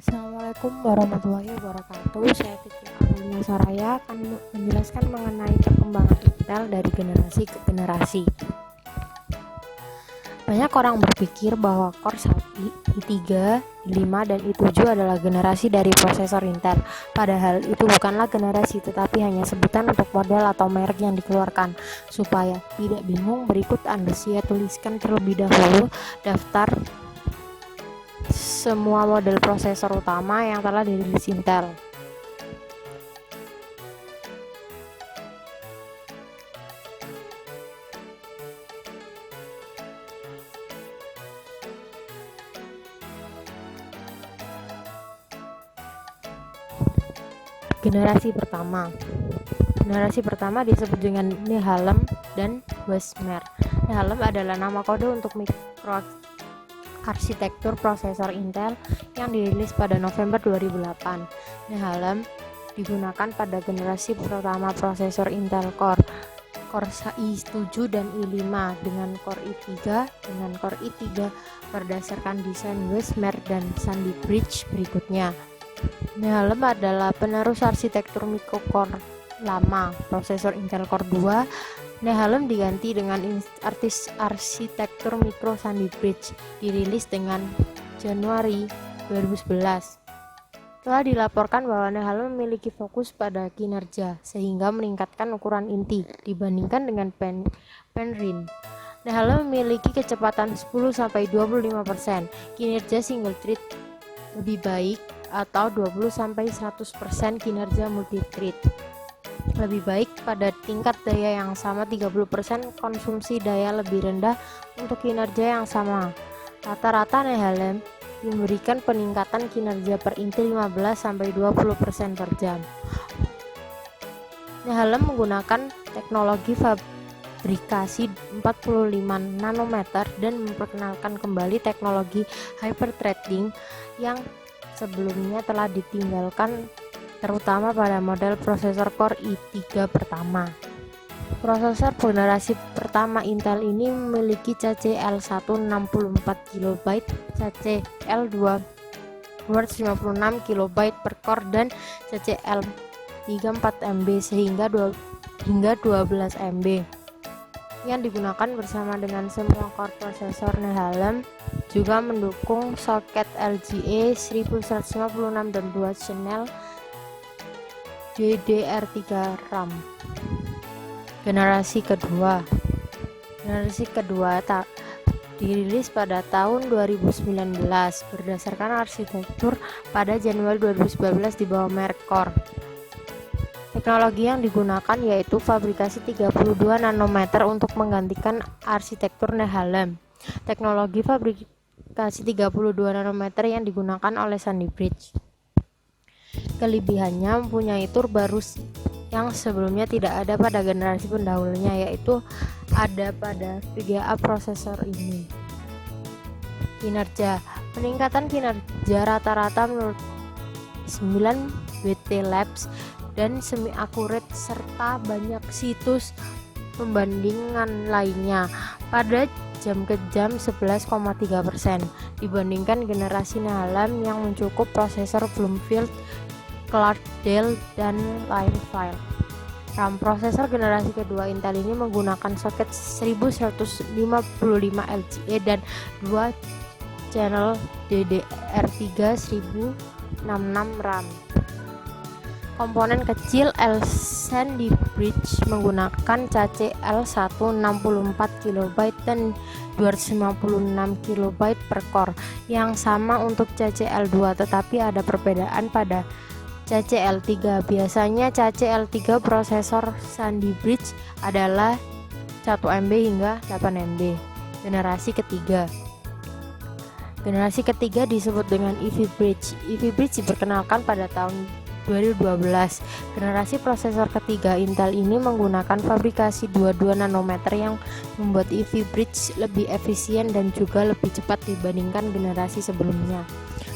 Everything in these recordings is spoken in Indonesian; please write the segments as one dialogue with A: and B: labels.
A: Assalamualaikum warahmatullahi wabarakatuh. Saya Titi Aulia Saraya akan menjelaskan mengenai perkembangan Intel dari generasi ke generasi. Banyak orang berpikir bahwa Core i3, i5, dan i7 adalah generasi dari prosesor Intel. Padahal itu bukanlah generasi, tetapi hanya sebutan untuk model atau merek yang dikeluarkan. Supaya tidak bingung, berikut saya tuliskan terlebih dahulu daftar semua model prosesor utama yang telah dirilis Intel. Generasi pertama disebut dengan Nehalem dan Bessemer. Nehalem adalah nama kode untuk arsitektur prosesor Intel yang dirilis pada November 2008. Nehalem digunakan pada generasi pertama prosesor Intel Core i7 dan i5 dengan Core i3 berdasarkan desain Bessemer dan Sandy Bridge berikutnya. Nehalem adalah penerus arsitektur microcore lama prosesor Intel Core 2. Nehalem diganti dengan arsitektur micro Sandy Bridge, dirilis dengan Januari 2011. Telah dilaporkan bahwa Nehalem memiliki fokus pada kinerja sehingga meningkatkan ukuran inti dibandingkan dengan Penryn. Nehalem memiliki kecepatan 10-25%, kinerja single thread lebih baik atau 20-100% kinerja multi-thread lebih baik pada tingkat daya yang sama, 30% konsumsi daya lebih rendah untuk kinerja yang sama. Rata-rata Nehalem memberikan peningkatan kinerja per inti 15-20% per jam. Nehalem menggunakan teknologi fabrikasi 45 nanometer dan memperkenalkan kembali teknologi hyperthreading yang sebelumnya telah ditinggalkan, terutama pada model prosesor Core i3 pertama. Prosesor generasi pertama Intel ini memiliki CCL1 64 KB, CCL2 256 KB per core dan CCL3 4 MB hingga 12 MB yang digunakan bersama dengan semua core prosesor. Nehalem juga mendukung soket LGA 1156 dan 2 channel DDR3 RAM. Generasi kedua dirilis pada tahun 2019 berdasarkan arsitektur pada Januari 2019 di bawah merek Core. Teknologi yang digunakan yaitu fabrikasi 32 nanometer untuk menggantikan arsitektur Nehalem. Teknologi fabrikasi 32 nanometer yang digunakan oleh Sandy Bridge. Kelebihannya mempunyai turbarus yang sebelumnya tidak ada pada generasi pendahulunya, yaitu ada pada VGA prosesor ini. Kinerja. Peningkatan kinerja rata-rata menurut 9 BT Labs dan semi-akurat serta banyak situs pembandingan lainnya pada jam ke jam 11,3% dibandingkan generasi Nehalem yang mencukup prosesor Bloomfield, Clarkdale, dan Linefile. RAM prosesor generasi kedua Intel ini menggunakan soket 1155 LGA dan 2 channel DDR3 1066 RAM. Komponen kecil Sandy Bridge menggunakan CCL1 64 KB dan 256 KB per core yang sama untuk CCL2, tetapi ada perbedaan pada CCL3. Biasanya CCL3 prosesor Sandy Bridge adalah 1 MB hingga 8 MB. Generasi ketiga disebut dengan Ivy Bridge. Ivy Bridge diperkenalkan pada tahun 2012. Generasi prosesor ketiga Intel ini menggunakan fabrikasi 22 nanometer yang membuat Ivy Bridge lebih efisien dan juga lebih cepat dibandingkan generasi sebelumnya.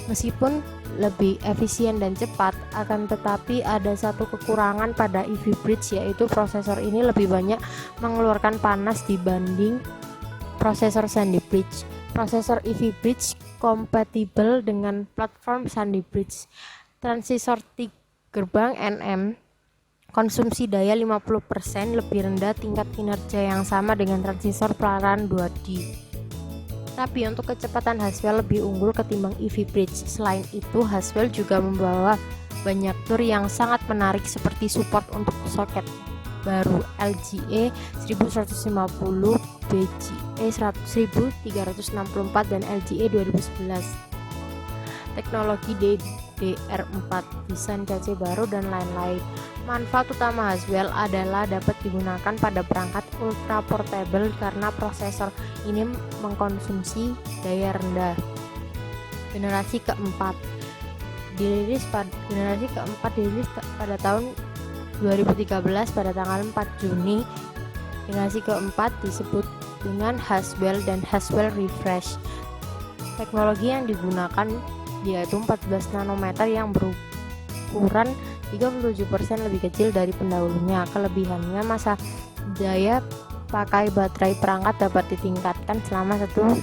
A: Meskipun lebih efisien dan cepat, akan tetapi ada satu kekurangan pada Ivy Bridge, yaitu prosesor ini lebih banyak mengeluarkan panas dibanding prosesor Sandy Bridge. Prosesor Ivy Bridge kompatibel dengan platform Sandy Bridge. Transistor 3 gerbang NM konsumsi daya 50% lebih rendah, tingkat kinerja yang sama dengan transistor pelaran 2D. Tapi untuk kecepatan Haswell lebih unggul ketimbang Ivy Bridge. Selain itu, Haswell juga membawa banyak fitur yang sangat menarik seperti support untuk soket baru LGA 1150, BGA 1364 dan LGA 2011. Teknologi DDR4, desain CC baru dan lain-lain. Manfaat utama Haswell adalah dapat digunakan pada perangkat ultra portable karena prosesor ini mengkonsumsi daya rendah. Generasi keempat dirilis pada tahun 2013 pada tanggal 4 Juni. Generasi keempat disebut dengan Haswell dan Haswell Refresh. Teknologi yang digunakan yaitu 14 nanometer yang berukuran 37% lebih kecil dari pendahulunya. Kelebihannya, masa daya pakai baterai perangkat dapat ditingkatkan selama 1,5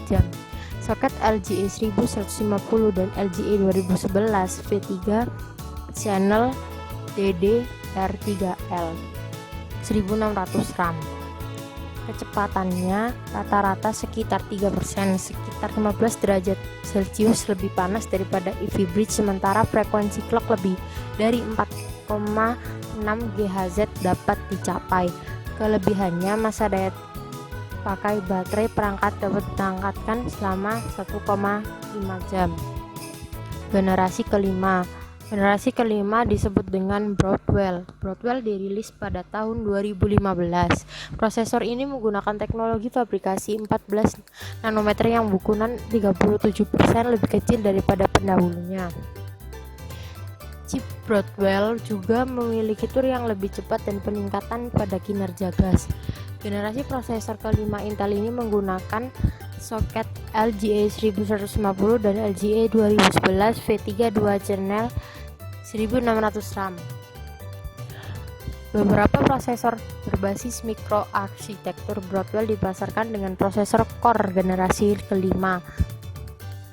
A: jam. Soket LGA 1150 dan LGA 2011 V3 channel DDR3L 1600 RAM. Kecepatannya rata-rata sekitar 3%, sekitar 15 derajat Celcius lebih panas daripada Ivy Bridge, sementara frekuensi clock lebih dari 4,6 GHz dapat dicapai. Kelebihannya, masa daya pakai baterai perangkat dapat ditangkatkan selama 1,5 jam. Generasi kelima disebut dengan Broadwell. Broadwell dirilis pada tahun 2015. Prosesor ini menggunakan teknologi fabrikasi 14 nanometer yang bukunan 37% lebih kecil daripada pendahulunya. Chip Broadwell juga memiliki fitur yang lebih cepat dan peningkatan pada kinerja gas. Generasi prosesor kelima Intel ini menggunakan soket LGA 1150 dan LGA 2011 V3 2 channel 1600 RAM. Beberapa prosesor berbasis mikroarsitektur Broadwell dipasarkan dengan prosesor Core generasi kelima.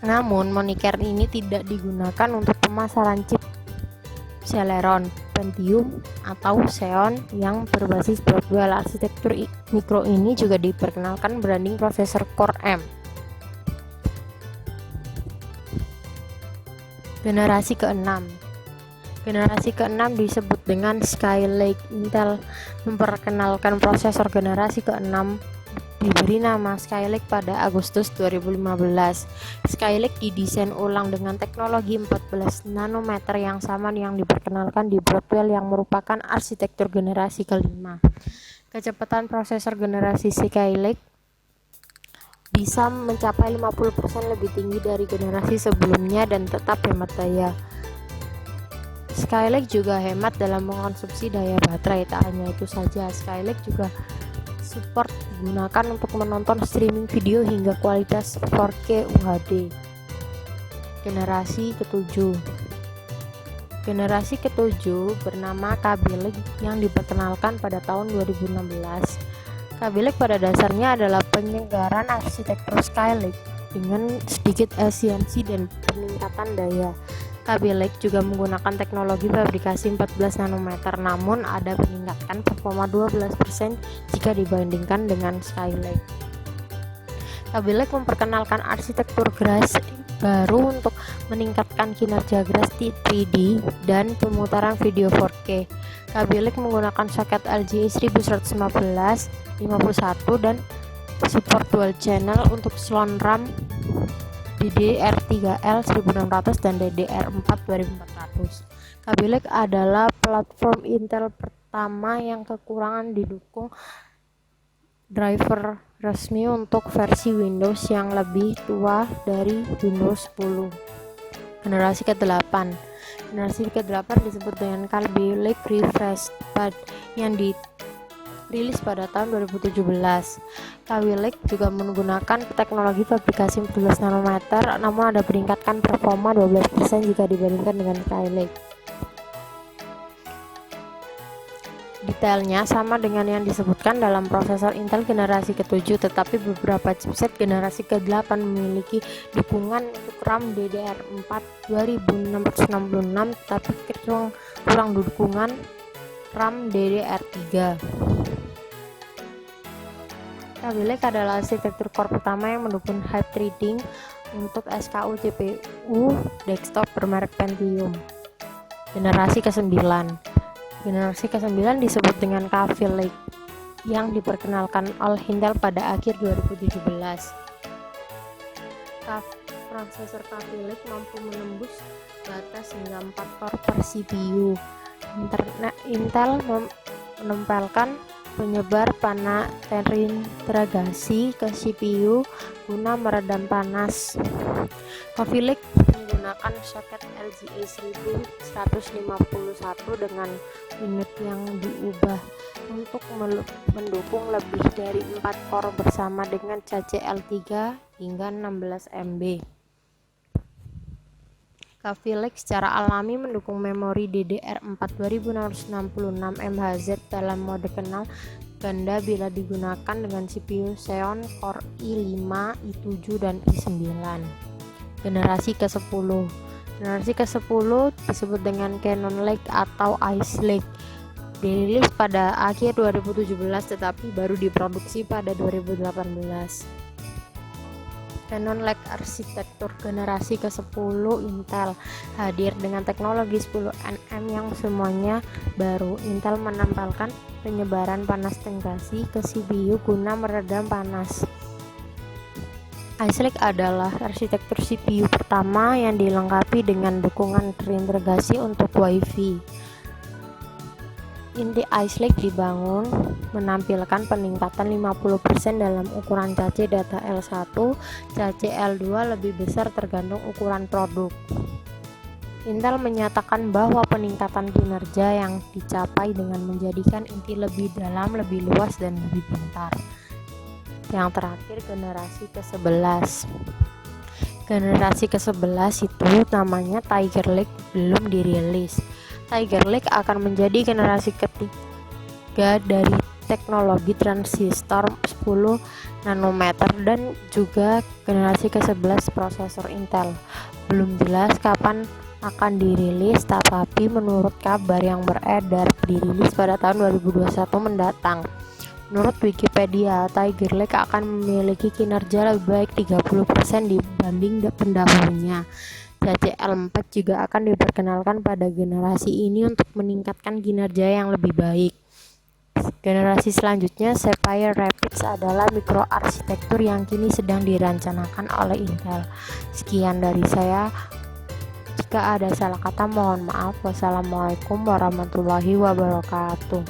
A: Namun, moniker ini tidak digunakan untuk pemasaran chip Celeron, Pentium, atau Xeon yang berbasis Broadwell. Arsitektur mikro ini juga diperkenalkan branding prosesor Core M. Generasi ke-6 disebut dengan Skylake. Intel memperkenalkan prosesor generasi ke-6 diberi nama Skylake pada Agustus 2015. Skylake didesain ulang dengan teknologi 14 nanometer yang sama yang diperkenalkan di Broadwell yang merupakan arsitektur generasi kelima. Kecepatan prosesor generasi Skylake bisa mencapai 50% lebih tinggi dari generasi sebelumnya dan tetap hemat daya. Skylake juga hemat dalam mengkonsumsi daya baterai. Tak hanya itu saja, Skylake juga support digunakan untuk menonton streaming video hingga kualitas 4K UHD. Generasi ketujuh bernama Kaby Lake yang diperkenalkan pada tahun 2016. Kaby Lake pada dasarnya adalah penyegaran arsitektur Skylake dengan sedikit efisiensi dan peningkatan daya. Kaby Lake juga menggunakan teknologi fabrikasi 14 nanometer, namun ada peningkatan performa 12% jika dibandingkan dengan Skylake. Kaby Lake memperkenalkan arsitektur GRAS baru untuk meningkatkan kinerja GRAS 3D dan pemutaran video 4K. Kaby Lake menggunakan soket LGA 1115, 51 dan support dual channel untuk slot RAM DDR3L 1600 dan DDR4 2400. Kaby Lake adalah platform Intel pertama yang kekurangan didukung driver resmi untuk versi Windows yang lebih tua dari Windows 10. Generasi ke-8 disebut dengan Kaby Lake Refresh yang dirilis pada tahun 2017. Kaby Lake juga menggunakan teknologi fabrikasi 14 nanometer, namun ada peningkatan performa 12% jika dibandingkan dengan Skylake. Di Detailnya sama dengan yang disebutkan dalam prosesor Intel generasi ke-7, tetapi beberapa chipset generasi ke-8 memiliki dukungan untuk RAM DDR4 2666 tetapi kurang dukungan RAM DDR3. Kaby Lake adalah arsitektur core pertama yang mendukung high threading untuk SKU CPU desktop bermerek Pentium. Generasi ke-9 disebut dengan Kaby Lake yang diperkenalkan oleh Intel pada akhir 2017. Prosesor Kaby Lake mampu menembus batas hingga 4 core per CPU. Intel menempelkan penyebar panas terintegrasi ke CPU guna meredam panas. Kaby Lake menggunakan soket LGA 1151 dengan unit yang diubah untuk mendukung lebih dari 4 core bersama dengan CCL3 hingga 16 MB. Kaby Lake secara alami mendukung memori DDR4 2666 MHz dalam mode kenal ganda bila digunakan dengan CPU Xeon Core i5, i7, dan i9. Generasi ke-10 disebut dengan Cannon Lake atau Ice Lake. Dirilis pada akhir 2017 tetapi baru diproduksi pada 2018. Cannon Lake arsitektur generasi ke-10 Intel hadir dengan teknologi 10nm yang semuanya baru. Intel menempelkan penyebaran panas terintegrasi ke CPU guna meredam panas. Ice Lake adalah arsitektur CPU pertama yang dilengkapi dengan dukungan terintegrasi untuk Wi-Fi. Inti Ice Lake dibangun menampilkan peningkatan 50% dalam ukuran cache data L1, cache L2 lebih besar tergantung ukuran produk. Intel menyatakan bahwa peningkatan kinerja yang dicapai dengan menjadikan inti lebih dalam, lebih luas, dan lebih pintar. Yang terakhir, generasi ke-11. Generasi ke-11 itu namanya Tiger Lake, belum dirilis. Tiger Lake akan menjadi generasi ketiga dari teknologi transistor 10 nanometer dan juga generasi ke-11 prosesor Intel. Belum jelas kapan akan dirilis, tetapi menurut kabar yang beredar dirilis pada tahun 2021 mendatang. Menurut Wikipedia, Tiger Lake akan memiliki kinerja lebih baik 30% dibanding pendahulunya. CCL4 juga akan diperkenalkan pada generasi ini untuk meningkatkan kinerja yang lebih baik. Generasi selanjutnya, Sapphire Rapids, adalah mikroarsitektur yang kini sedang dirancangkan oleh Intel. Sekian dari saya. Jika ada salah kata mohon maaf. Wassalamualaikum warahmatullahi wabarakatuh.